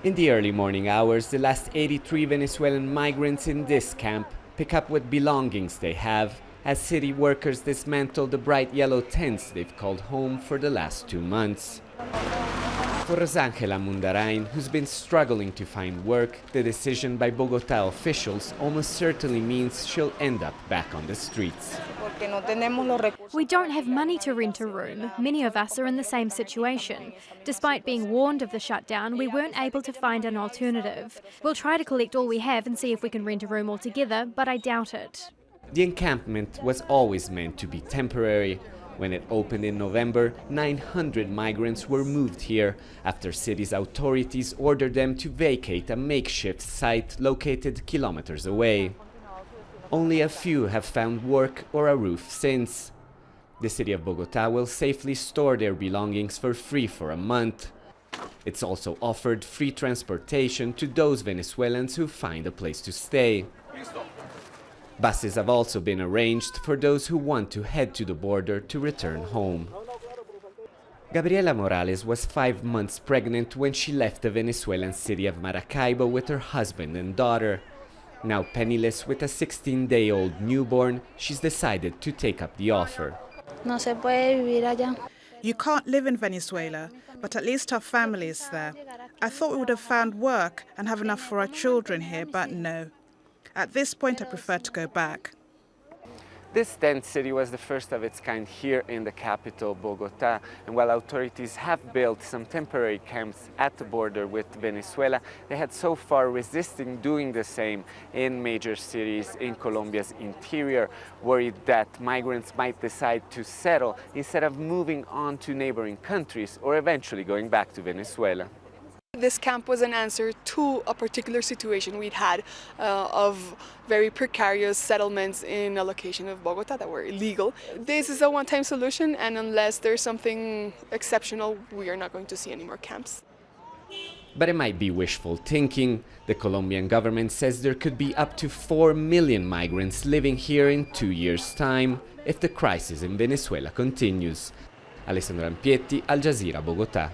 In the early morning hours, the last 83 Venezuelan migrants in this camp pick up what belongings they have as city workers dismantle the bright yellow tents they've called home for the last 2 months. For Rosangela Mundarain, who's been struggling to find work, the decision by Bogota officials almost certainly means she'll end up back on the streets. We don't have money to rent a room. Many of us are in the same situation. Despite being warned of the shutdown, we weren't able to find an alternative. We'll try to collect all we have and see if we can rent a room altogether, but I doubt it. The encampment was always meant to be temporary. When it opened in November, 900 migrants were moved here after city's authorities ordered them to vacate a makeshift site located kilometers away. Only a few have found work or a roof since. The city of Bogota will safely store their belongings for free for a month. It's also offered free transportation to those Venezuelans who find a place to stay. Buses have also been arranged for those who want to head to the border to return home. Gabriela Morales was 5 months pregnant when she left the Venezuelan city of Maracaibo with her husband and daughter. Now penniless with a 16-day-old newborn, she's decided to take up the offer. You can't live in Venezuela, but at least our family is there. I thought we would have found work and have enough for our children here, but no. At this point, I prefer to go back. This tent city was the first of its kind here in the capital, Bogota, and while authorities have built some temporary camps at the border with Venezuela, they had so far resisting doing the same in major cities in Colombia's interior, worried that migrants might decide to settle instead of moving on to neighboring countries or eventually going back to Venezuela. This camp was an answer to a particular situation we'd had of very precarious settlements in a location of Bogota that were illegal. This is a one-time solution, and unless there's something exceptional, we are not going to see any more camps. But it might be wishful thinking. The Colombian government says there could be up to 4 million migrants living here in 2 years' time if the crisis in Venezuela continues. Alessando Rampietti, Al Jazeera, Bogota.